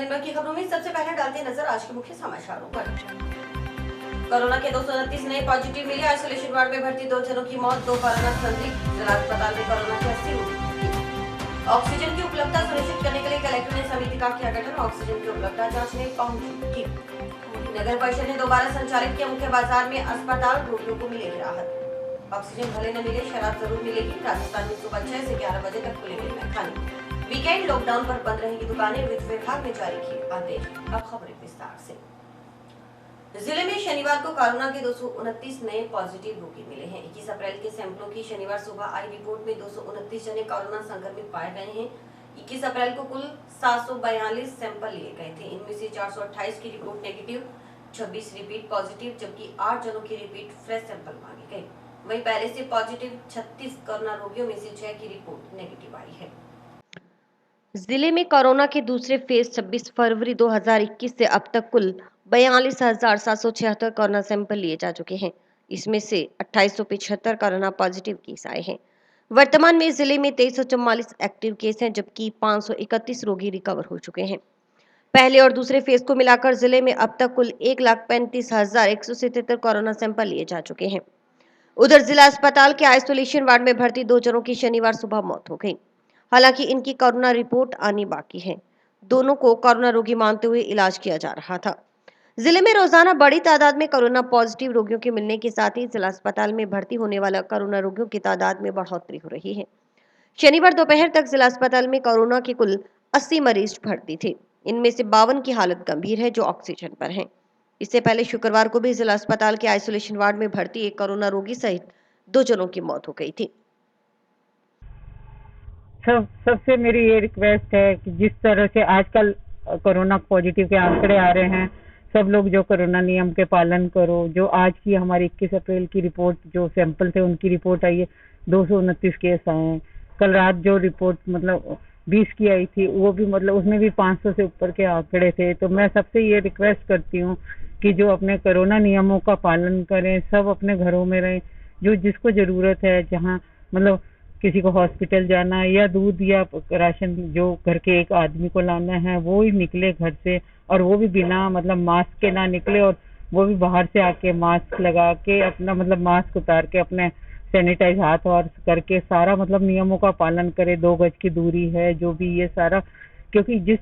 दिन भर की खबरों में सबसे पहले डालते हैं नजर आज के मुख्य समाचारों पर। कोरोना के 229 नए पॉजिटिव मिले। आइसोलेशन वार्ड में भर्ती 2 जनों की मौत, 2 कोरोना संदिग्ध। जिला अस्पताल में कोरोना के 80 रोगी। ऑक्सीजन की उपलब्धता सुनिश्चित करने के लिए कलेक्टर ने समिति का किया गठन। ऑक्सीजन की उपलब्धता जांचने पहुंची टीम। नगर परिषद ने दोबारा संचालित किया मुख्य बाजार में अस्पताल, रोगियों को मिलेगी राहत। ऑक्सीजन भले न मिले, शराब जरूर मिलेगी। राजस्थान में सुबह 6 से 11 बजे तक खुलेंगे मैखाने। वीकेंड लॉकडाउन पर बंद रहेंगी दुकानें, वित्त विभाग ने जारी किए आदेश। अब खबरें विस्तार से। जिले में शनिवार को कोरोना के 229 नए पॉजिटिव रोगी मिले हैं। 21 अप्रैल के सैंपलों की शनिवार सुबह आई रिपोर्ट में 229 जने कोरोना संक्रमित पाए गए हैं। 21 अप्रैल को कुल 742 सैंपल लिए गए थे। इनमें से 428 की रिपोर्ट नेगेटिव, 26 रिपीट पॉजिटिव, जबकि 8 जनों की रिपीट फ्रेश सैंपल मांगे गए। वहीं पहले से पॉजिटिव 36 कोरोना रोगियों में से 6 की रिपोर्ट नेगेटिव आई है। जिले में कोरोना के दूसरे फेज 26 फरवरी 2021 से अब तक कुल 42,776 कोरोना सैंपल लिए जा चुके हैं। इसमें से 2875 कोरोना पॉजिटिव केस आए हैं। वर्तमान में जिले में 2344 एक्टिव केस हैं, जबकि 531 रोगी रिकवर हो चुके हैं। पहले और दूसरे फेज को मिलाकर जिले में अब तक कुल 1,35,177 कोरोना सैंपल लिए जा चुके हैं। उधर जिला अस्पताल के आइसोलेशन वार्ड में भर्ती 2 जनों की शनिवार सुबह मौत हो गई। हालांकि इनकी कोरोना रिपोर्ट आनी बाकी है। दोनों को कोरोना रोगी मानते हुए इलाज किया जा रहा था। जिले में रोजाना बड़ी तादाद में कोरोना पॉजिटिव रोगियों के मिलने के साथ ही जिला अस्पताल में भर्ती होने वाला कोरोना रोगियों की तादाद में बढ़ोतरी हो रही है। शनिवार दोपहर तक जिला अस्पताल में कोरोना के कुल 80 मरीज भर्ती थे। इनमें से 52 की हालत गंभीर है, जो ऑक्सीजन पर हैं। इससे पहले शुक्रवार को भी जिला अस्पताल के आइसोलेशन वार्ड में भर्ती एक कोरोना रोगी सहित 2 जनों की मौत हो गई थी। सबसे मेरी ये रिक्वेस्ट है कि जिस तरह से आजकल कोरोना पॉजिटिव के आंकड़े आ रहे हैं, सब लोग जो कोरोना नियम के पालन करो। जो आज की हमारी 21 अप्रैल की रिपोर्ट, जो सैंपल थे उनकी रिपोर्ट आई है, 229 केस आए हैं। कल रात जो रिपोर्ट मतलब 20 की आई थी, वो भी मतलब उसमें भी 500 से ऊपर के आंकड़े थे। तो मैं सबसे ये रिक्वेस्ट करती हूँ कि जो अपने कोरोना नियमों का पालन करें, सब अपने घरों में रहें। जो जिसको जरूरत है, जहाँ मतलब किसी को हॉस्पिटल जाना है या दूध या राशन जो घर के एक आदमी को लाना है, वो ही निकले घर से, और वो भी बिना मतलब मास्क के ना निकले, और वो भी बाहर से आके मास्क लगा के अपना मतलब मास्क उतार के अपने सैनिटाइज हाथ और करके सारा मतलब नियमों का पालन करे। 2 गज की दूरी है, जो भी ये सारा, क्योंकि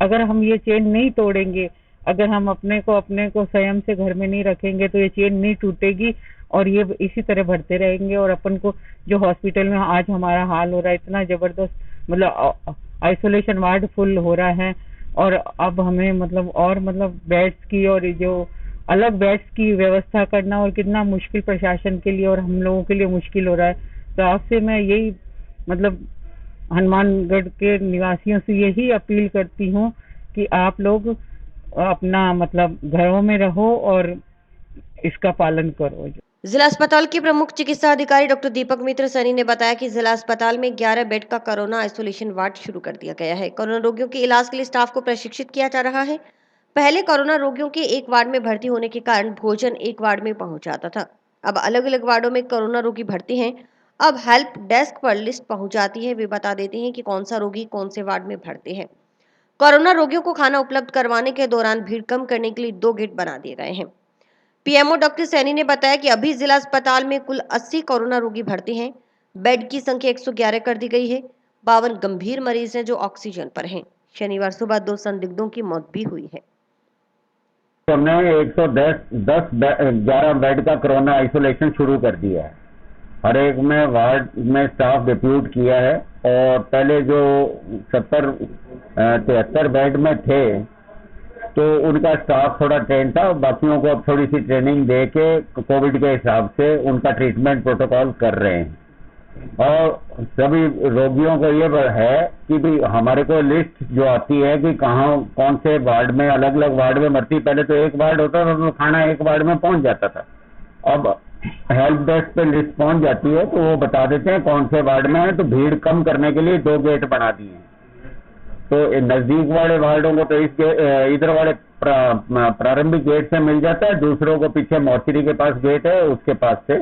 अगर हम ये चेन नहीं तोड़ेंगे, अगर हम अपने को संयम से घर में नहीं रखेंगे, तो ये चेन नहीं टूटेगी और ये इसी तरह बढ़ते रहेंगे। और अपन को जो हॉस्पिटल में आज हमारा हाल हो रहा है, इतना जबरदस्त मतलब आइसोलेशन वार्ड फुल हो रहा है, और अब हमें मतलब और मतलब बेड्स की और जो अलग बेड्स की व्यवस्था करना और कितना मुश्किल प्रशासन के लिए और हम लोगों के लिए मुश्किल हो रहा है। तो आपसे मैं यही मतलब हनुमानगढ़ के निवासियों से यही अपील करती हूँ कि आप लोग अपना मतलब घरों में रहो और इसका पालन करो। जिला अस्पताल के प्रमुख चिकित्सा अधिकारी डॉक्टर दीपक मित्र सैनी ने बताया कि जिला अस्पताल में 11 बेड का कोरोना आइसोलेशन वार्ड शुरू कर दिया गया है। कोरोना रोगियों के इलाज के लिए स्टाफ को प्रशिक्षित किया जा रहा है। पहले कोरोना रोगियों के एक वार्ड में भर्ती होने के कारण भोजन एक वार्ड में पहुंच जाता था। अब अलग अलग वार्डों में कोरोना रोगी भर्ती हैं। अब हेल्प डेस्क पर लिस्ट पहुंच जाती है। वे बता देते हैं कि कौन सा रोगी कौन से वार्ड में भर्ती है। कोरोना रोगियों को खाना उपलब्ध करवाने के दौरान भीड़ कम करने के लिए 2 गेट बना दिए गए हैं। पीएमओ डॉक्टर सैनी ने बताया कि अभी जिला अस्पताल में कुल 80 कोरोना रोगी भर्ती हैं। बेड की संख्या 111 कर दी गई है। 52 गंभीर मरीज हैं जो ऑक्सीजन पर हैं। शनिवार सुबह 2 संदिग्धों की मौत भी हुई है। हमने 11 बेड का कोरोना आइसोलेशन शुरू कर दिया है। हर एक में वार्ड में स्टाफ डिप्यूट किया है, और पहले जो 73 बेड में थे तो उनका स्टाफ थोड़ा ट्रेन था, बाकियों को अब थोड़ी सी ट्रेनिंग दे के कोविड के हिसाब से उनका ट्रीटमेंट प्रोटोकॉल कर रहे हैं। और सभी रोगियों को ये है कि भी हमारे को लिस्ट जो आती है कि कहाँ कौन से वार्ड में, अलग अलग वार्ड में भर्ती, पहले तो एक वार्ड होता था तो खाना एक वार्ड में पहुंच जाता था। अब हेल्प डेस्क पे लिस्ट पहुंच जाती है तो वो बता देते हैं कौन से वार्ड में है। तो भीड़ कम करने के लिए 2 गेट बना दिए हैं। तो नजदीक वाले वार्डों को तो इधर वाले प्रारंभिक गेट से मिल जाता है, दूसरों को पीछे मोर्चरी के पास गेट है उसके पास से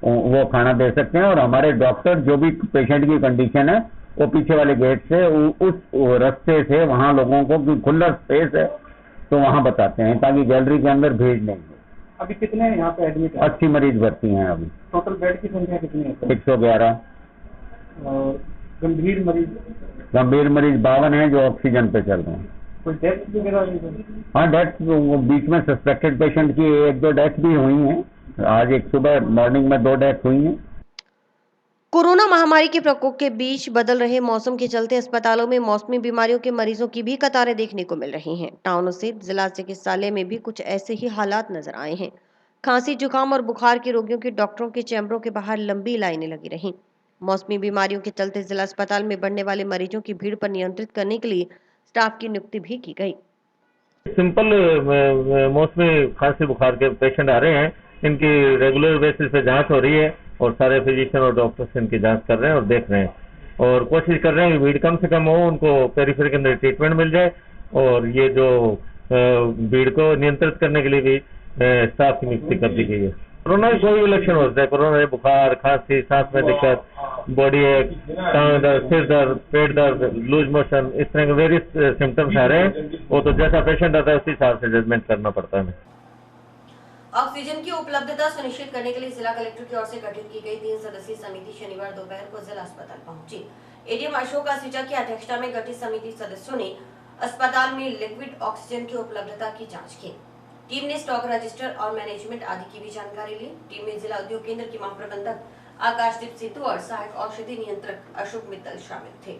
वो खाना दे सकते हैं। और हमारे डॉक्टर जो भी पेशेंट की कंडीशन है वो पीछे वाले गेट से उस रास्ते से वहाँ लोगों को खुला स्पेस है तो वहाँ बताते हैं ताकि गैलरी के अंदर भीड़ नहीं हो। अभी कितने हैं यहाँ पे एडमिट है? 80 मरीज भर्ती हैं अभी। टोटल बेड की संख्या कितनी है? 111। और गंभीर मरीज? गंभीर मरीज 52 हैं जो ऑक्सीजन पे चल रहे हैं। कोई डेथ वगैरह भी है? हाँ, डेथ बीच में सस्पेक्टेड पेशेंट की 1-2 डेथ भी हुई हैं। आज एक सुबह मॉर्निंग में 2 डेथ हुई हैं। कोरोना महामारी के प्रकोप के बीच बदल रहे मौसम के चलते अस्पतालों में मौसमी बीमारियों के मरीजों की भी कतारें देखने को मिल रही हैं। टाउन स्थित जिला चिकित्सालय में भी कुछ ऐसे ही हालात नजर आए हैं। खांसी, जुकाम और बुखार के रोगियों के डॉक्टरों के चैम्बरों के बाहर लंबी लाइनें लगी रहीं। मौसमी बीमारियों के चलते जिला अस्पताल में बढ़ने वाले मरीजों की भीड़ पर नियंत्रित करने के लिए स्टाफ की नियुक्ति भी की गई। सिंपल मौसमी खांसी बुखार के पेशेंट आ रहे हैं, इनकी रेगुलर बेसिस पे जांच हो रही है और सारे फिजिशियन और डॉक्टर्स इनकी जांच कर रहे हैं और देख रहे हैं और कोशिश कर रहे हैं कि भीड़ कम से कम हो, उनको पेरिफेरी के अंदर ट्रीटमेंट मिल जाए। और ये जो भीड़ को नियंत्रित करने के लिए भी स्टाफ की नियुक्ति कर दी गई है। कोरोना के कोई भी लक्षण होता है, कोरोना बुखार, खांसी, सांस में दिक्कत, बॉडी एक, टांग दर्द, सिर दर्द, पेट दर्द, लूज मोशन, इस तरह के वेरियस सिम्टम्स आ रहे हैं। वो तो जैसा पेशेंट आता है उसी हिसाब से जजमेंट करना पड़ता है। ऑक्सीजन की उपलब्धता सुनिश्चित करने के लिए जिला कलेक्टर की ओर से गठित की गई 3 सदस्यीय समिति शनिवार दोपहर को जिला अस्पताल पहुंची। एडीएम अशोक आसीजा की अध्यक्षता में गठित समिति सदस्यों ने अस्पताल में लिक्विड ऑक्सीजन की उपलब्धता की जांच की। टीम ने स्टॉक रजिस्टर और मैनेजमेंट आदि की भी जानकारी ली। टीम में जिला उद्योग केंद्र के महाप्रबंधक आकाशदीप सिद्धू और सहायक औषधि नियंत्रक अशोक मित्तल शामिल थे।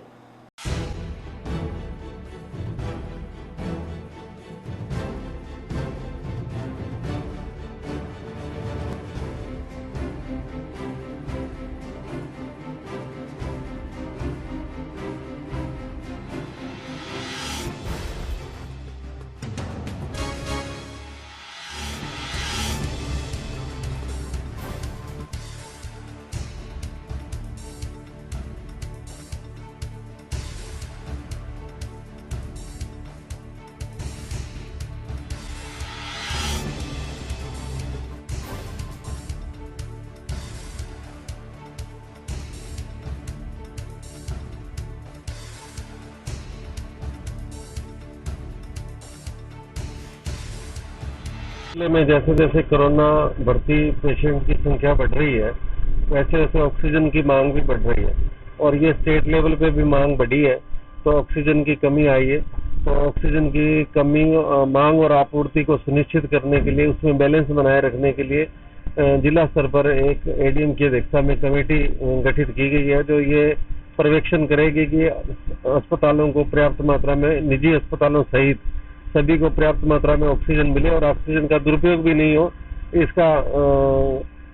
जिले में जैसे जैसे कोरोना भर्ती पेशेंट की संख्या बढ़ रही है वैसे वैसे ऑक्सीजन की मांग भी बढ़ रही है और ये स्टेट लेवल पे भी मांग बढ़ी है तो ऑक्सीजन की कमी आई है। तो ऑक्सीजन की कमी मांग और आपूर्ति को सुनिश्चित करने के लिए, उसमें बैलेंस बनाए रखने के लिए जिला स्तर पर एक एडीएम की अध्यक्षता में कमेटी गठित की गई है जो ये पर्यवेक्षण करेगी कि अस्पतालों को पर्याप्त मात्रा में, निजी अस्पतालों सहित सभी को पर्याप्त मात्रा में ऑक्सीजन मिले और ऑक्सीजन का दुरुपयोग भी नहीं हो।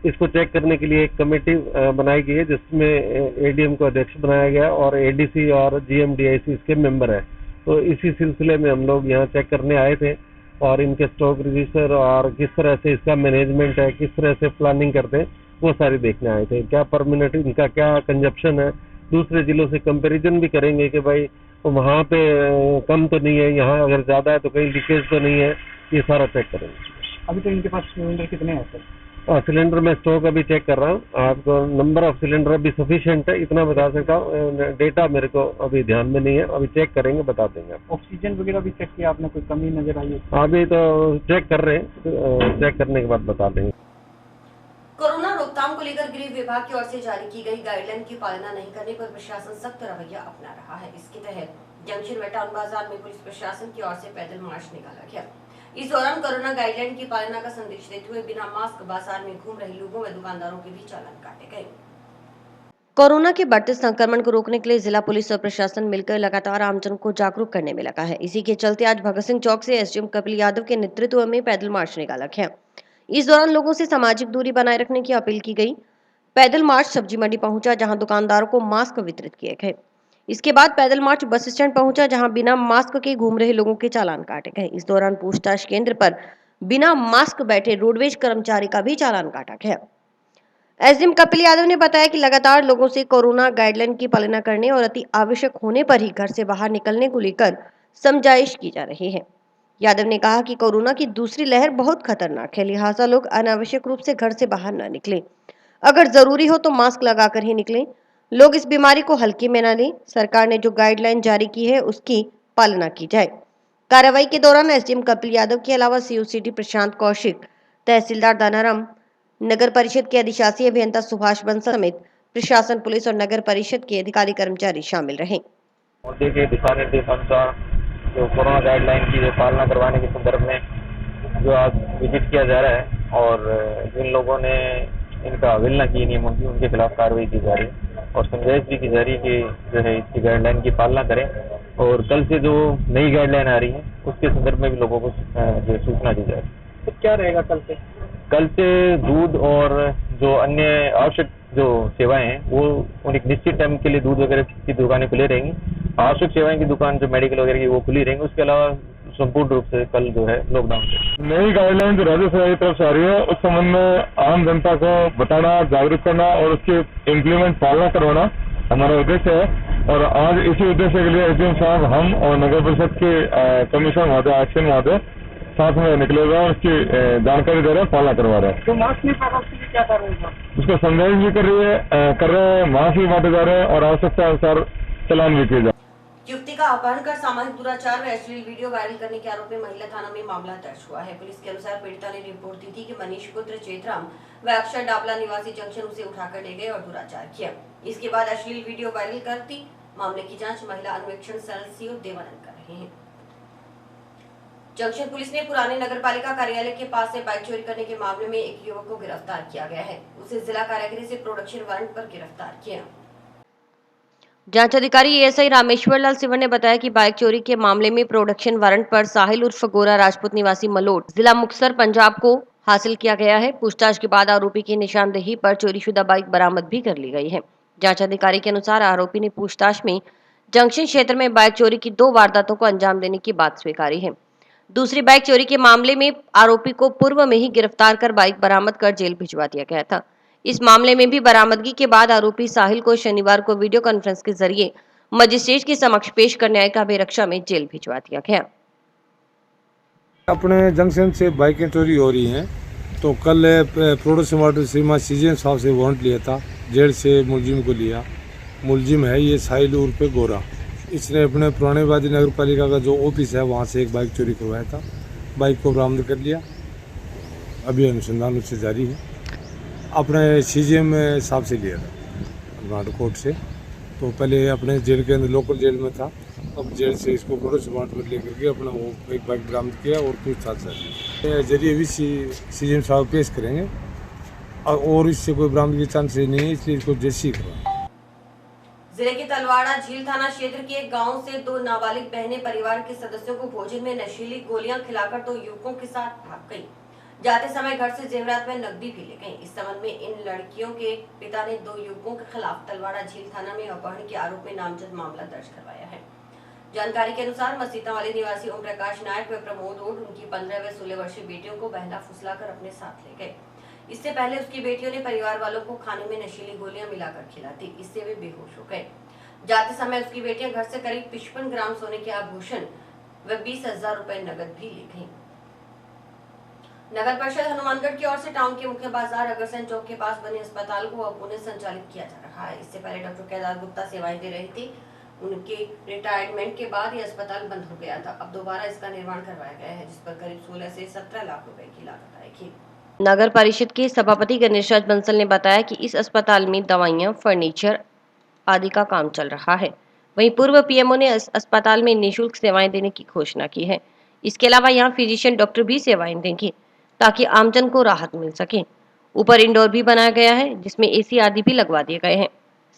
इसको चेक करने के लिए एक कमेटी बनाई गई है जिसमें एडीएम को अध्यक्ष बनाया गया और एडीसी और जीएमडीआईसी इसके मेंबर है। तो इसी सिलसिले में हम लोग यहाँ चेक करने आए थे और इनके स्टॉक रजिस्टर और किस तरह से इसका मैनेजमेंट है, किस तरह से प्लानिंग करते हैं, वो सारी देखने आए थे। क्या पर मिनट इनका क्या कंजप्शन है, दूसरे जिलों से कंपेरिजन भी करेंगे कि भाई वहाँ पे कम तो नहीं है, यहाँ अगर ज्यादा है तो कहीं लीकेज तो नहीं है, ये सारा चेक करेंगे। अभी तो इनके पास सिलेंडर कितने हैं सर? सिलेंडर में स्टॉक अभी चेक कर रहा हूँ। आपको नंबर ऑफ सिलेंडर अभी सफिशिएंट है, इतना बता सकता हूँ। डेटा मेरे को अभी ध्यान में नहीं है, अभी चेक करेंगे, बता देंगे। ऑक्सीजन वगैरह भी चेक किया आपने? कोई कमी नजर आई है? अभी तो चेक कर रहे हैं, चेक करने के बाद बता देंगे। कोरोना रोकथाम को लेकर गृह विभाग की ओर से जारी की गई गाइडलाइन की पालना नहीं करने पर प्रशासन सख्त रवैया अपना रहा है। इसके तहत जंक्शन व टाउन बाजार में पुलिस प्रशासन की ओर से पैदल मार्च निकाला गया। इस दौरान कोरोना गाइडलाइन की पालना का संदेश देते हुए बिना मास्क बाजार में घूम रहे लोगों व दुकानदारों के भी चालान काटे गए। कोरोना के बढ़ते संक्रमण को रोकने के लिए जिला पुलिस और प्रशासन मिलकर लगातार आमजन को जागरूक करने में लगा है। इसी के चलते आज भगत सिंह चौक से एसडीएम कपिल यादव के नेतृत्व में पैदल मार्च निकाला गया। इस दौरान लोगों से सामाजिक दूरी बनाए रखने की अपील की गई। पैदल मार्च सब्जी मंडी पहुंचा जहां दुकानदारों को मास्क वितरित किए गए। इसके बाद पैदल मार्च बस स्टैंड पहुंचा जहां बिना मास्क के घूम रहे लोगों के चालान काटे गए। इस दौरान पूछताछ केंद्र पर बिना मास्क बैठे रोडवेज कर्मचारी का भी चालान काटा गया। एसडीएम कपिल यादव ने बताया कि लगातार लोगों से कोरोना गाइडलाइन की पालना करने और अति आवश्यक होने पर ही घर से बाहर निकलने को लेकर समझाइश की जा रही है। यादव ने कहा कि कोरोना की दूसरी लहर बहुत खतरनाक है, लिहाजा लोग अनावश्यक रूप से घर से बाहर न निकलें। अगर जरूरी हो तो मास्क लगाकर ही निकलें। लोग इस बीमारी को हल्के में न लें। सरकार ने जो गाइडलाइन जारी की है उसकी पालना की जाए। कार्रवाई के दौरान एसडीएम कपिल यादव के अलावा सीओ सिटी प्रशांत कौशिक, तहसीलदार दानाराम, नगर परिषद के अधिशासी अभियंता सुभाष बंसल समेत प्रशासन, पुलिस और नगर परिषद के अधिकारी कर्मचारी शामिल रहे। मोदी के दिशा निर्देशानुसार जो कोरोना गाइडलाइन की पालना करवाने के संदर्भ में जो आज विजिट किया जा रहा है और जिन लोगों ने इनका अवहेलना की नियमों की, उनके खिलाफ कार्रवाई की जा रही है और संदेश भी की जा रही है कि जो है इसकी गाइडलाइन की पालना करें और कल से जो नई गाइडलाइन आ रही है उसके संदर्भ में भी लोगों को जो सूचना दी जा रही है। तो क्या रहेगा कल से? कल से दूध और जो अन्य आवश्यक जो सेवाएं हैं वो उन एक निश्चित टाइम के लिए दूध वगैरह की दुकानें खुली रहेंगी। आवश्यक सेवाएं की दुकान जो मेडिकल वगैरह की वो खुली रहेंगी। उसके अलावा संपूर्ण रूप से कल जो है लॉकडाउन है। नई गाइडलाइन जो राज्य सरकार की तरफ से आ रही है उस संबंध में आम जनता को बताना, जागरूक करना और उसकी इम्प्लीमेंट पालना करवाना हमारा उद्देश्य है। और आज इसी उद्देश्य के लिए एसडीएम साहब, हम और नगर परिषद के कमिश्नर महोदय, एक्शन महोदय साथ में निकले हुए हैं, उसकी जानकारी दे रहे हैं, पालना करवा रहे हैं। तो मास्क नहीं पहना उसके लिए क्या कर रहे हैं? उसका संदेश भी कर रहे हैं, मास्क भी बांटे जा रहे हैं और आवश्यकता अनुसार चलान भी किए जा रहे हैं। युवती का अपहरण कर सामूहिक दुराचार व अश्लील वीडियो वायरल करने के आरोप में महिला थाना में मामला दर्ज हुआ है। पुलिस के अनुसार पीड़िता ने रिपोर्ट दी थी कि मनीष पुत्र चेतराम व अक्षर डाबला निवासी जंक्शन उसे उठाकर ले गए और दुराचार किया। इसके बाद अश्लील वीडियो वायरल करती मामले की जांच महिला अन्वेषण सेल सीओ देवानंद कर रहे हैं। जंक्शन पुलिस ने पुराने नगरपालिका कार्यालय के पास से बाइक चोरी करने के मामले में एक युवक को गिरफ्तार किया गया है। उसे जिला कारागृह से प्रोडक्शन वारंट पर गिरफ्तार किया। जांच अधिकारी एएसआई रामेश्वर लाल सिवर ने बताया कि बाइक चोरी के मामले में प्रोडक्शन वारंट पर साहिल उर्फ गोरा राजपूत निवासी मलोट, जिला मुक्तसर, पंजाब को हासिल किया गया है। पूछताछ के बाद आरोपी की निशानदेही पर चोरीशुदा बाइक बरामद भी कर ली गई है। जांच अधिकारी के अनुसार आरोपी ने पूछताछ में जंक्शन क्षेत्र में बाइक चोरी की 2 वारदातों को अंजाम देने की बात स्वीकारी है। दूसरी बाइक चोरी के मामले में आरोपी को पूर्व में ही गिरफ्तार कर बाइक बरामद कर जेल भिजवा दिया गया था। इस मामले में भी बरामदगी के बाद आरोपी साहिल को शनिवार को वीडियो कॉन्फ्रेंस के जरिए मजिस्ट्रेट के समक्ष पेश कर न्यायिक अभिरक्षा में जेल भिजवा दिया गया। अपने जंक्शन से बाइकें चोरी हो रही हैं, तो कल प्रोडक्शन वार्ड श्रीमान सीजीएम साहब से वारंट लिया था, जेल से मुलजिम को लिया। मुलजिम है ये साहिल उर्फ गोरा। इसने अपने पुराने वादी नगर पालिका का जो ऑफिस है वहाँ से एक बाइक चोरी करवाया था। बाइक को बरामद कर लिया। अभी अनुसंधान उससे जारी है। अपने सीजीएम साहब से लिया था राड कोर्ट से, तो पहले अपने जेल के अंदर लोकल जेल में था, अब जेल से इसको प्रोडक्शन वार्ड पर लेकर के अपना वो एक बाइक बरामद किया और पूछताछ जरिए भी सीजीएम साहब पेश करेंगे और इससे कोई बरामदगी चांस नहीं है, इसलिए इसको जेसी करवा। जिले के तलवाड़ा झील थाना क्षेत्र के एक गांव से 2 नाबालिग बहनें परिवार के सदस्यों को भोजन में नशीली गोलियां खिलाकर 2 युवकों के साथ भाग गईं। जाते समय घर से जेवरात में नकदी भी ले गईं। इस संबंध में इन लड़कियों के पिता ने 2 युवकों के खिलाफ तलवाड़ा झील थाना में अपहरण के आरोप में नामजद मामला दर्ज करवाया है। जानकारी के अनुसार मसीता वाले निवासी ओम प्रकाश नायक व प्रमोद ओढ़ उनकी 15 व 16 वर्षीय बेटियों को बहला फुसलाकर अपने साथ ले गए। इससे पहले उसकी बेटियों ने परिवार वालों को खाने में नशीली गोलियां मिलाकर खिलाती, इससे वे बेहोश हो गए। जाते समय उसकी बेटियां घर से करीब 55 ग्राम सोने के आभूषण व 20,000 रुपए नकद भी ले गईं। नगर परिषद हनुमानगढ़ की ओर से टाउन के मुख्य बाजार अग्रसेन चौक के पास बने अस्पताल को अब पुनः संचालित किया जा रहा है। इससे पहले डॉक्टर केदार गुप्ता सेवाएं दे रहे थे। उनके रिटायरमेंट के बाद यह अस्पताल बंद हो गया था। अब दोबारा इसका निर्माण करवाया गया है, जिस पर करीब 16 से 17 लाख रुपए की लागत आएगी। नगर परिषद के सभापति गणेश राज बंसल ने बताया कि इस अस्पताल में दवाइयां, फर्नीचर आदि का काम चल रहा है। वहीं पूर्व पीएमओ ने अस्पताल में निःशुल्क सेवाएं देने की घोषणा की है। इसके अलावा यहां फिजिशियन डॉक्टर भी सेवाएं देंगे ताकि आमजन को राहत मिल सके। ऊपर इंडोर भी बनाया गया है, जिसमें एसी आदि भी लगवा दिए गए हैं।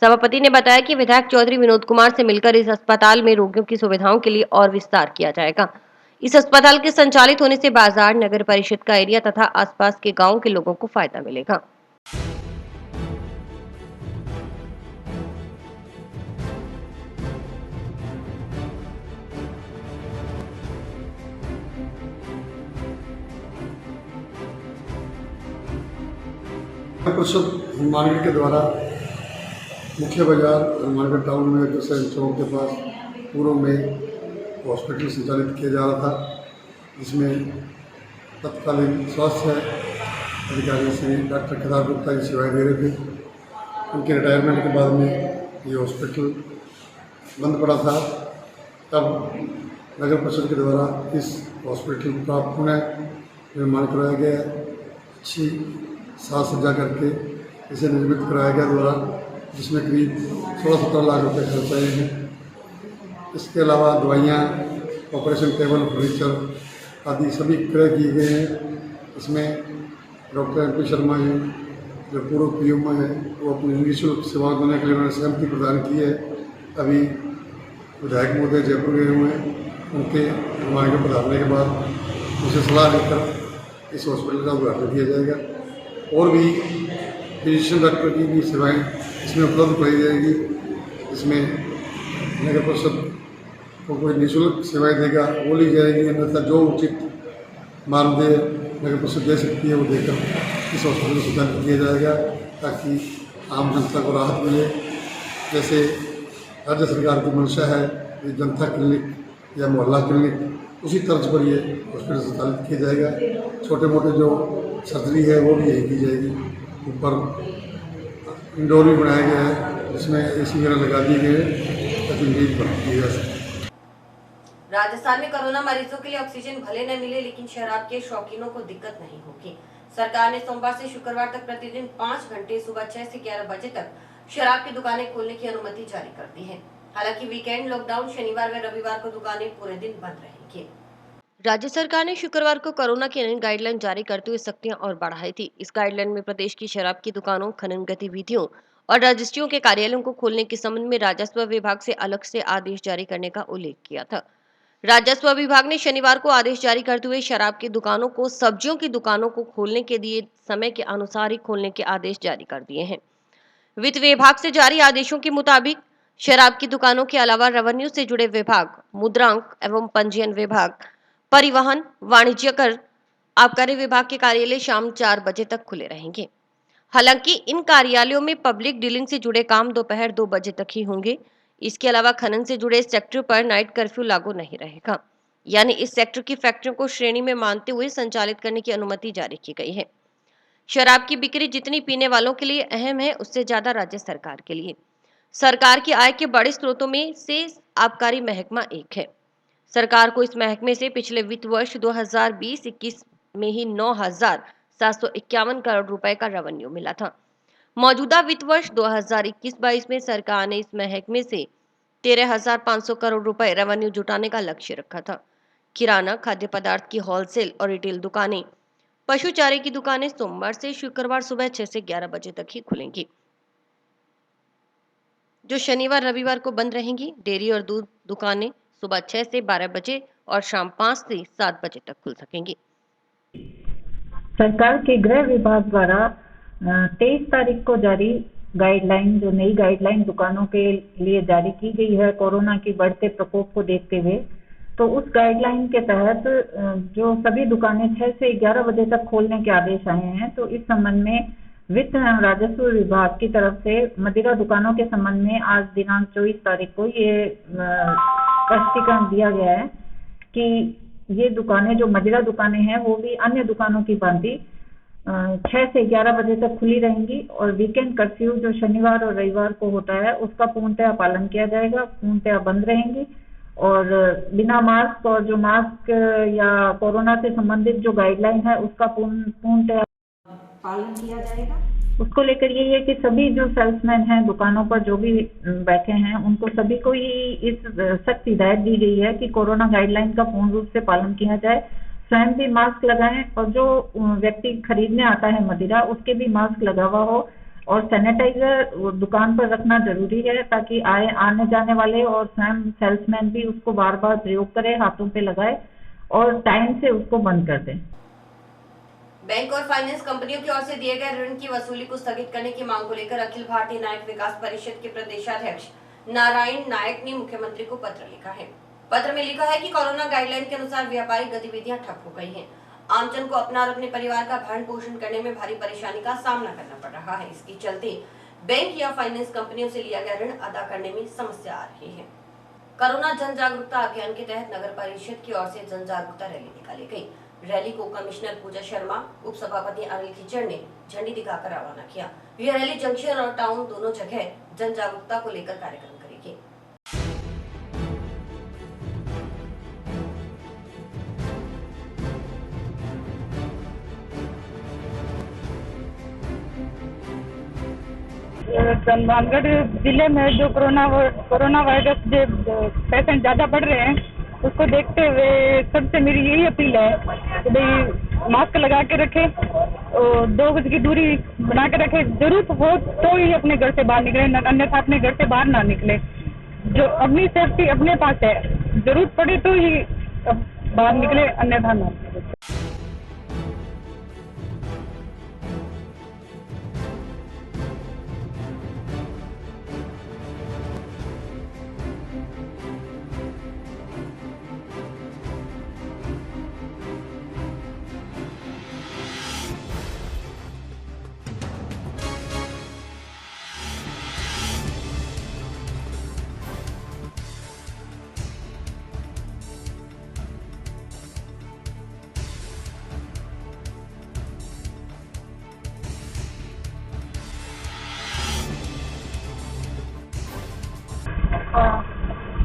सभापति ने बताया कि विधायक चौधरी विनोद कुमार से मिलकर इस अस्पताल में रोगियों की सुविधाओं के लिए और विस्तार किया जाएगा। इस अस्पताल के संचालित होने से बाजार, नगर परिषद का एरिया तथा आसपास के गाँव के लोगों को फायदा मिलेगा। परिषद हनुमानगढ़ के द्वारा मुख्य बाजार हनुमानगढ़ टाउन में अग्रसेन चौक के पास पूर्व में हॉस्पिटल संचालित किया जा रहा था, जिसमें तत्कालीन स्वास्थ्य अधिकारी श्री डॉक्टर केदार गुप्ता जी सेवाएं दे रहे थे। उनके रिटायरमेंट के बाद में ये हॉस्पिटल बंद पड़ा था। तब नगर परिषद के द्वारा इस हॉस्पिटल का पुनः निर्माण कराया गया, अच्छी साज सज्जा करके इसे निर्मित कराया गया द्वारा, जिसमें करीब 16-17 लाख रुपए खर्च आए हैं। इसके अलावा दवाइयाँ, ऑपरेशन टेबल, फर्नीचर आदि सभी क्रय किए गए हैं। इसमें डॉक्टर MP शर्मा जी जो पूर्व PMO है, वो अपनी निःशुल्क सेवा देने के लिए उन्होंने सहमति प्रदान की है। अभी विधायक महोदय जयपुर गए हुए हैं, उनके अनुमान के पधारने के बाद उनसे सलाह लेकर इस हॉस्पिटल का उद्घाटन किया जाएगा। और भी फिजिशियन डॉक्टर की भी सेवाएं इसमें उपलब्ध कराई जाएगी। इसमें नगर परिषद को कोई निःशुल्क सेवाएं देगा वो ली जाएगी, अन्यथा जो उचित मानदेय नगर परिषद दे सकती है वो देकर इस हॉस्पिटल को सुचारू किया जाएगा, ताकि आम जनता को राहत मिले। जैसे राज्य सरकार की मंशा है ये जनता क्लिनिक या मोहल्ला क्लिनिक, उसी तर्ज पर ये हॉस्पिटल संचालित किया जाएगा। छोटे मोटे जो सर्जरी है वो भी यही की जाएगी। ऊपर इंडोर भी बनाया गया है, जिसमें AC वगैरह लगा दिए गए हैं ताकि मरीज भर्ती किए जा सके। राजस्थान में कोरोना मरीजों के लिए ऑक्सीजन भले न मिले, लेकिन शराब के शौकीनों को दिक्कत नहीं होगी। सरकार ने सोमवार से शुक्रवार तक प्रतिदिन 5 घंटे सुबह 6 से 11 बजे तक शराब की दुकानें खोलने की अनुमति जारी कर दी है। हालांकि वीकेंड लॉकडाउन शनिवार व रविवार को दुकानें पूरे दिन बंद रहेंगी। राज्य सरकार ने शुक्रवार को कोरोना की नई गाइडलाइन जारी करते हुए सख्तियां और बढ़ाई थी। इस गाइडलाइन में प्रदेश की शराब की दुकानों, खनन गतिविधियों और रजिस्ट्रियों के कार्यालयों को खोलने के संबंध में राजस्व विभाग से अलग से आदेश जारी करने का उल्लेख किया था। राजस्व विभाग ने शनिवार को आदेश जारी करते हुए शराब की दुकानों को सब्जियों की दुकानों को खोलने के दिए समय के अनुसार ही खोलने के आदेश जारी कर दिए हैं। वित्त विभाग से जारी आदेशों के मुताबिक शराब की दुकानों के अलावा रेवेन्यू से जुड़े विभाग, मुद्रांक एवं पंजीयन विभाग, परिवहन, वाणिज्य कर, आबकारी विभाग के कार्यालय शाम 4 बजे तक खुले रहेंगे। हालांकि इन कार्यालयों में पब्लिक डीलिंग से जुड़े काम दोपहर 2 बजे तक ही होंगे। इसके अलावा खनन से जुड़े सेक्टर पर नाइट कर्फ्यू लागू नहीं रहेगा, यानी इस सेक्टर की फैक्ट्रियों को श्रेणी में मानते हुए संचालित करने की अनुमति जारी की गई है। शराब की बिक्री जितनी पीने वालों के लिए अहम है, उससे ज्यादा राज्य सरकार के लिए। सरकार की आय के बड़े स्रोतों में से आबकारी महकमा एक है। सरकार को इस महकमे से पिछले वित्त वर्ष 2020-21 में ही 9,751 करोड़ रुपए का रेवेन्यू मिला था। मौजूदा वित्त वर्ष 2021-22 में सरकार ने इस महकमे से 13,500 करोड़ रुपए रेवेन्यू जुटाने का लक्ष्य रखा था। किराना, खाद्य पदार्थ की होलसेल और रिटेल दुकानें, पशु चारे की दुकानें सोमवार से शुक्रवार सुबह 6 से 11 बजे तक ही खुलेंगी, जो शनिवार रविवार को बंद रहेंगी। डेयरी और दूध दुकानें सुबह 6 से 12 बजे और शाम 5 से 7 बजे तक खुल सकेंगी। सरकार के गृह विभाग द्वारा 23 तारीख को जारी गाइडलाइन, जो नई गाइडलाइन दुकानों के लिए जारी की गई है कोरोना की बढ़ते प्रकोप को देखते हुए, तो उस गाइडलाइन के तहत जो सभी दुकानें 6 से 11 बजे तक खोलने के आदेश आए हैं। तो इस संबंध में वित्त एवं राजस्व विभाग की तरफ से मदिरा दुकानों के संबंध में आज दिनांक 24 तारीख को ये स्पष्टीकरण दिया गया है कि ये दुकानें, जो मदिरा दुकानें हैं, वो भी अन्य दुकानों की भांति 6 से 11 बजे तक खुली रहेंगी और वीकेंड कर्फ्यू जो शनिवार और रविवार को होता है उसका पूर्णतः पालन किया जाएगा, पूर्णतः बंद रहेंगी और बिना मास्क और जो मास्क या कोरोना से संबंधित जो गाइडलाइन है उसका पूर्णतः पालन किया जाएगा। उसको लेकर यही है कि सभी जो सेल्समैन हैं दुकानों पर जो भी बैठे हैं उनको सभी को ही इस सख्त हिदायत दी गई है कि कोरोना गाइडलाइन का पूर्ण रूप से पालन किया जाए। स्वयं भी मास्क लगाएं और जो व्यक्ति खरीदने आता है मदिरा उसके भी मास्क लगा हुआ हो और सैनिटाइजर दुकान पर रखना जरूरी है ताकि आने जाने वाले और स्वयं सेल्समैन भी उसको बार बार प्रयोग करें, हाथों पे लगाए और टाइम से उसको बंद कर दें। बैंक और फाइनेंस कंपनियों की ओर से दिए गए ऋण की वसूली को स्थगित करने की मांग को लेकर अखिल भारतीय नायक विकास परिषद के प्रदेशाध्यक्ष नारायण नायक ने मुख्यमंत्री को पत्र लिखा है। पत्र में लिखा है कि कोरोना गाइडलाइन के अनुसार व्यापारिक गतिविधियां ठप हो गई हैं। आमजन को अपना और अपने परिवार का भरण पोषण करने में भारी परेशानी का सामना करना पड़ रहा है। इसके चलते बैंक या फाइनेंस कंपनियों से लिया गया ऋण अदा करने में समस्या आ रही है। कोरोना जन जागरूकता अभियान के तहत नगर परिषद की ओर से जन जागरूकता रैली निकाली गई। रैली को कमिश्नर पूजा शर्मा, उप सभापति अनिल खिचड़ ने झंडी दिखाकर रवाना किया। यह रैली जंक्शन और टाउन दोनों जगह जन जागरूकता को लेकर कार्यक्रम करेगी। हनुमानगढ़ जिले में जो कोरोना वायरस के पेशेंट ज़्यादा बढ़ रहे हैं, उसको देखते हुए सबसे मेरी यही अपील है कि भाई मास्क लगा के रखें और 2 गज की दूरी बना के रखें। जरूरत हो तो ही अपने घर से बाहर निकले, अन्यथा अपने घर से बाहर ना निकले। जो अपनी सेफ्टी अपने पास है, जरूरत पड़े तो ही बाहर निकले, अन्यथा ना निकले।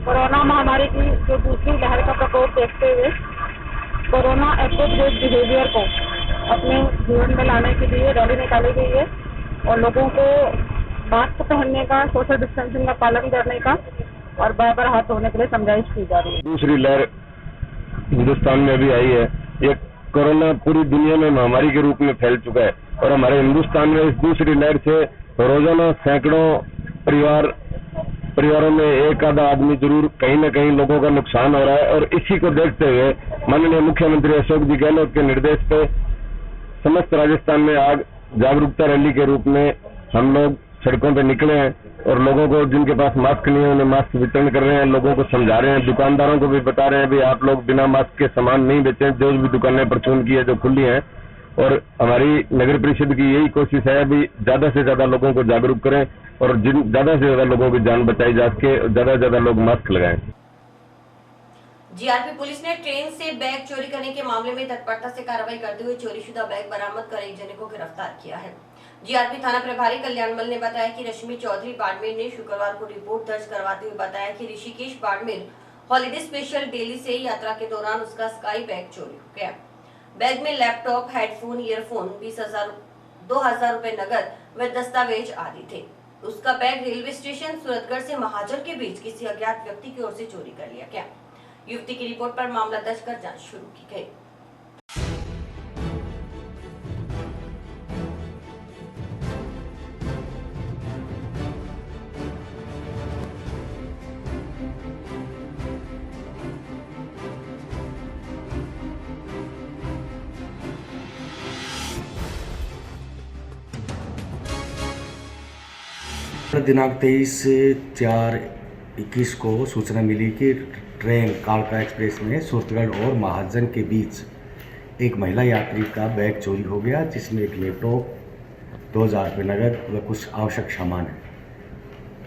कोरोना महामारी की जो दूसरी लहर का प्रकोप देखते हुए कोरोना एप्रोप्रिएट बिहेवियर को अपने जीवन में लाने के लिए रैली निकाली गई है और लोगों को मास्क पहनने का, सोशल डिस्टेंसिंग का पालन करने का और बार-बार हाथ धोने के लिए समझाइश की जा रही है। दूसरी लहर हिंदुस्तान में भी आई है। ये कोरोना पूरी दुनिया में महामारी के रूप में फैल चुका है और हमारे हिंदुस्तान में इस दूसरी लहर से रोजाना सैकड़ों परिवारों में एक आधा आदमी जरूर कहीं न कहीं लोगों का नुकसान हो रहा है। और इसी को देखते हुए माननीय मुख्यमंत्री अशोक जी गहलोत के निर्देश पे समस्त राजस्थान में आज जागरूकता रैली के रूप में हम लोग सड़कों पे निकले हैं और लोगों को जिनके पास मास्क नहीं है उन्हें मास्क वितरण कर रहे हैं, लोगों को समझा रहे हैं, दुकानदारों को भी बता रहे हैं भी आप लोग बिना मास्क के सामान नहीं बेचें, जो भी दुकानें परचून की है जो खुली हैं। और हमारी नगर परिषद की यही कोशिश है भी ज्यादा से ज्यादा लोगों को जागरूक करें और ज्यादा से ज्यादा लोगों की जान बचाई जा सके, ज्यादा से ज्यादा लोग मास्क लगाएं। जीआरपी पुलिस ने ट्रेन से बैग चोरी करने के मामले में तत्परता से कार्रवाई करते हुए चोरीशुदा बैग बरामद कर एक जने को गिरफ्तार किया है। जीआरपी थाना प्रभारी कल्याणमल ने बताया कि रश्मि चौधरी बाड़मेर ने शुक्रवार को रिपोर्ट दर्ज करवाते हुए बताया कि ऋषिकेश बाड़मेर हॉलिडे स्पेशल दिल्ली से यात्रा के दौरान उसका स्काई बैग चोरी हो गया। बैग में लैपटॉप, हेडफोन, ईयरफोन, 2000 रुपए नगद व दस्तावेज आदि थे। उसका बैग रेलवे स्टेशन सूरतगढ़ से महाजन के बीच किसी अज्ञात व्यक्ति की ओर से चोरी कर लिया गया। युवती की रिपोर्ट पर मामला दर्ज कर जांच शुरू की गई। दिनांक 23/4/21 को सूचना मिली कि ट्रेन कालका एक्सप्रेस में सूरतगढ़ और महाजन के बीच एक महिला यात्री का बैग चोरी हो गया, जिसमें एक लैपटॉप, 2000 रुपये नगद व कुछ आवश्यक सामान है।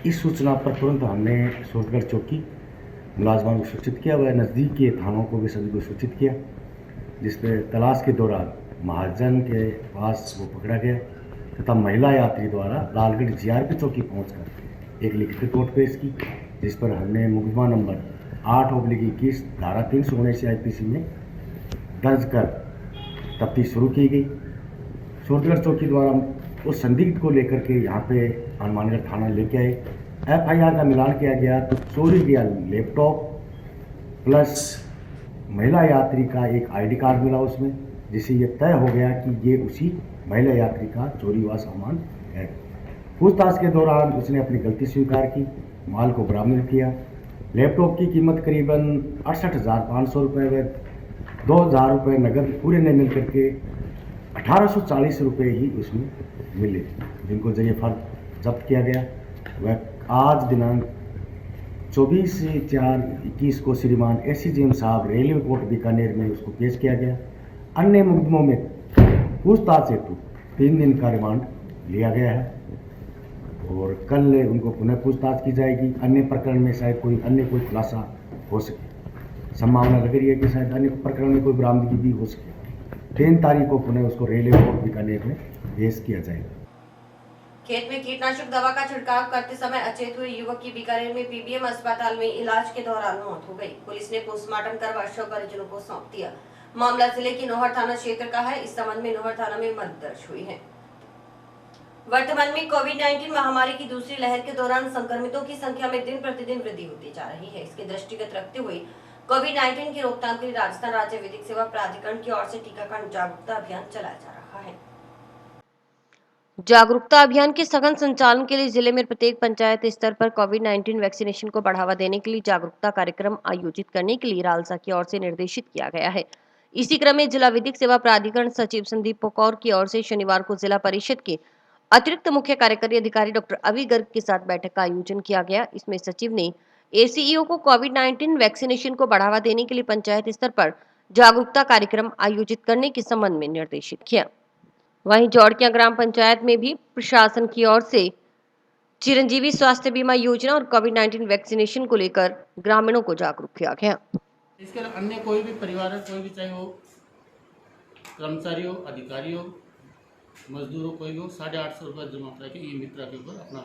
इस सूचना पर तुरंत हमने सूरतगढ़ चौकी मुलाजमान को सूचित किया व नज़दीक के थानों को भी सभी को सूचित किया, जिसमें तलाश के दौरान महाजन के पास वो पकड़ा गया तथा महिला यात्री द्वारा लालगढ़ जीआरपी चौकी पहुंचकर एक लिखित रिपोर्ट पेश की, जिस पर हमने मुकदमा नंबर 8/21 धारा 379 आईपीसी में दर्ज कर तफ्तीश शुरू की गई। सूरतगढ़ चौकी द्वारा उस संदिग्ध को लेकर के यहाँ पे हनुमानगढ़ थाना लेके आए। एफआईआर का मिलान किया गया तो चोरी गया लैपटॉप प्लस महिला यात्री का एक आईडी कार्ड मिला उसमें, जिससे ये तय हो गया कि ये उसी महिला यात्री का चोरी हुआ सामान है। पूछताछ के दौरान उसने अपनी गलती स्वीकार की, माल को बरामद किया। लैपटॉप की कीमत करीबन 68,500 रुपये व 2,000 रुपये नगद पूरे ने मिल करके 1,840 रुपये ही उसमें मिले, जिनको जरिए फर्द जब्त किया गया। वह आज दिनांक 24/4/21 को श्रीमान एसीजीएम साहब रेलवे कोर्ट बीकानेर में उसको पेश किया गया। अन्य मुकदमों में पूछताछ हेतु 3 दिन का रिमांड लिया गया है और कल उनको पुनः पूछताछ की जाएगी। अन्य प्रकरण में शायद कोई खुलासा हो सके, संभावना लग रही है कि शायद अन्य प्रकरण में कोई बरामदगी भी हो सके। 3 तारीख को पुनः उसको रेल एयरपोर्ट बीकानेर में पेश किया जाएगा। खेत में कीटनाशक दवा का छिड़काव करते समय अचेत हुए युवक की बीकानेर में पीबीएम अस्पताल में इलाज के दौरान मौत हो गई। पुलिस ने पोस्टमार्टम करवा शव परिजनों को सौंप दिया। मामला जिले की नौहर थाना क्षेत्र का है। इस संबंध में नौहर थाना में मदद दर्ज हुई है। वर्तमान में कोविड-19 महामारी की दूसरी लहर के दौरान संक्रमितों की संख्या में दिन प्रतिदिन वृद्धि होती जा रही है। इसके दृष्टिगत रखते हुए कोविड-19 की रोकथाम के लिए राजस्थान राज्य विधिक सेवा प्राधिकरण की ओर से टीकाकरण जागरूकता अभियान चलाया जा रहा है। जागरूकता अभियान के सघन संचालन के लिए जिले में प्रत्येक पंचायत स्तर पर कोविड-19 वैक्सीनेशन को बढ़ावा देने के लिए जागरूकता कार्यक्रम आयोजित करने के लिए रालसा की ओर से निर्देशित किया गया है। इसी क्रम में जिला विधिक सेवा प्राधिकरण सचिव संदीप पोकौर की ओर से शनिवार को जिला परिषद के अतिरिक्त मुख्य कार्यकारी अधिकारी डॉक्टर अभी गर्ग के साथ बैठक का आयोजन किया गया। इसमें सचिव ने एसीईओ को कोविड-19 वैक्सीनेशन को बढ़ावा देने के लिए पंचायत स्तर पर जागरूकता कार्यक्रम आयोजित करने के संबंध में निर्देशित किया। वहीं जौड़किया ग्राम पंचायत में भी प्रशासन की ओर से चिरंजीवी स्वास्थ्य बीमा योजना और कोविड-19 वैक्सीनेशन को लेकर ग्रामीणों को जागरूक किया गया। इसके अलावा अन्य कोई भी परिवार है, कोई भी चाहे वो कर्मचारी हो, अधिकारी हो, मजदूर हो, कोई भी हो, 850 रुपये जमा करा के ई मित्रा के ऊपर अपना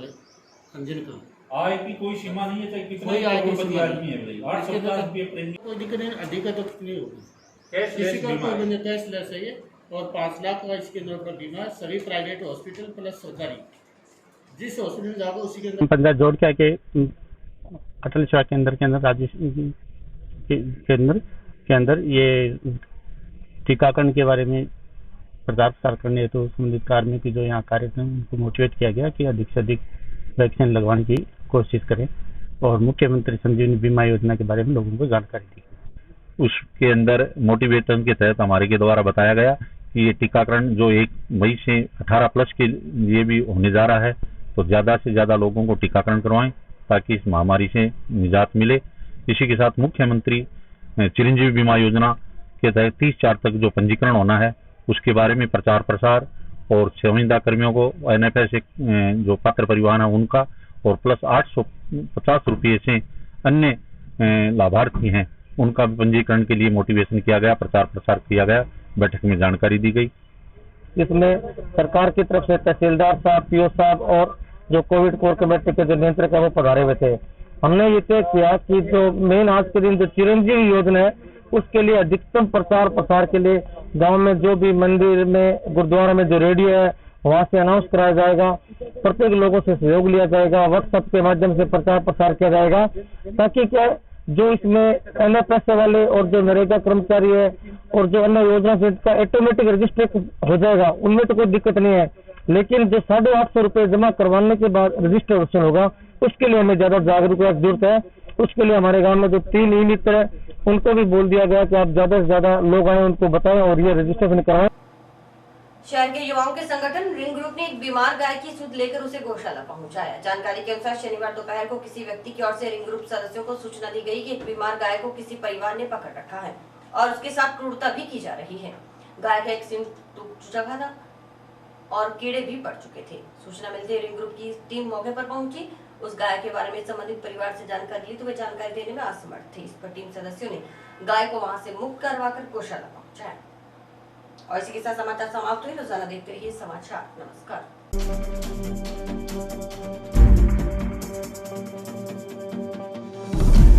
पंजीयन करो। आय की कोई सीमा नहीं है, चाहे कितना कोई आय की सीमा आदमी है भाई, 850 रुपये कोई दिक्कत नहीं, अधिक तो नहीं होगी। किसी का कोई बंदे कैशलेस है ये, और 5 लाख का इसके अंदर पर बीमा है। सभी प्राइवेट हॉस्पिटल प्लस सरकारी, जिस हॉस्पिटल में जाओगे उसी के अंदर। पंचायत जोड़किया के अटल सेवा केंद्र के अंदर राजेश के अंदर ये टीकाकरण के बारे में प्रचार प्रसार करने हेतु संबंधित कार्मिक की जो यहाँ कार्य थे उनको मोटिवेट किया गया कि अधिक से अधिक वैक्सीन लगवाने की कोशिश करें और मुख्यमंत्री संजीवनी बीमा योजना के बारे में लोगों को जानकारी दी। उसके अंदर मोटिवेशन के तहत हमारे के द्वारा बताया गया कि ये टीकाकरण जो 1 मई से 18 प्लस के लिए भी होने जा रहा है, तो ज़्यादा से ज़्यादा लोगों को टीकाकरण करवाएं ताकि इस महामारी से निजात मिले। इसी के साथ मुख्यमंत्री चिरंजीवी बीमा योजना के तहत 30/4 तक जो पंजीकरण होना है उसके बारे में प्रचार प्रसार और संविदा कर्मियों को NFS जो पात्र परिवार है उनका और प्लस 850 रुपये से अन्य लाभार्थी हैं उनका भी पंजीकरण के लिए मोटिवेशन किया गया, प्रचार प्रसार किया गया, बैठक में जानकारी दी गई। इसमें सरकार की तरफ से तहसीलदार साहब, पीओ साहब और जो कोविड कोर कमेटी के जो नियंत्रक है वो पधारे हुए थे। हमने ये तय किया कि जो मेन आज के दिन जो चिरंजीवी योजना है उसके लिए अधिकतम प्रचार प्रसार के लिए गांव में जो भी मंदिर में, गुरुद्वारा में जो रेडियो है वहां से अनाउंस कराया जाएगा, प्रत्येक लोगों से सहयोग लिया जाएगा, व्हाट्सएप के माध्यम से प्रचार प्रसार किया जाएगा ताकि क्या जो इसमें NFS वाले और जो नरेगा कर्मचारी है और जो अन्य योजना से इसका ऑटोमेटिक रजिस्टर हो जाएगा, उनमें तो कोई दिक्कत नहीं है। लेकिन जो 850 रुपये जमा करवाने के बाद रजिस्ट्रेशन होगा उसके लिए हमें ज्यादा जागरूकता की जरूरत है। उसके लिए हमारे गांव में जो 3 ई मित्र है उनको भी बोल दिया गया कि आप ज्यादा से ज्यादा लोग आए, उनको बताएं और ये रजिस्ट्रेशन करवाएं। शहर के युवाओं के संगठन रिंग ग्रुप ने एक बीमार गाय की सुध लेकर उसे गौशाला पहुंचाया। जानकारी के अनुसार शनिवार दोपहर को किसी व्यक्ति की ओर से रिंग ग्रुप सदस्यों को सूचना दी गई कि एक बीमार गाय को किसी परिवार ने पकड़ रखा है और उसके साथ क्रूरता भी की जा रही है। गाय का एक सिंग टूट चुका था और कीड़े भी पड़ चुके थे। सूचना मिलते ही रिंग ग्रुप की टीम मौके पर पहुंची। उस गाय के बारे में संबंधित परिवार से जानकारी ली तो वे जानकारी देने में असमर्थ थे। इस पर टीम सदस्यों ने गाय को वहां से मुक्त करवाकर गौशाला पहुंचाया। और इसी के साथ समाचार समाप्त हुए। रोजाना देखते रहिए समाचार। नमस्कार।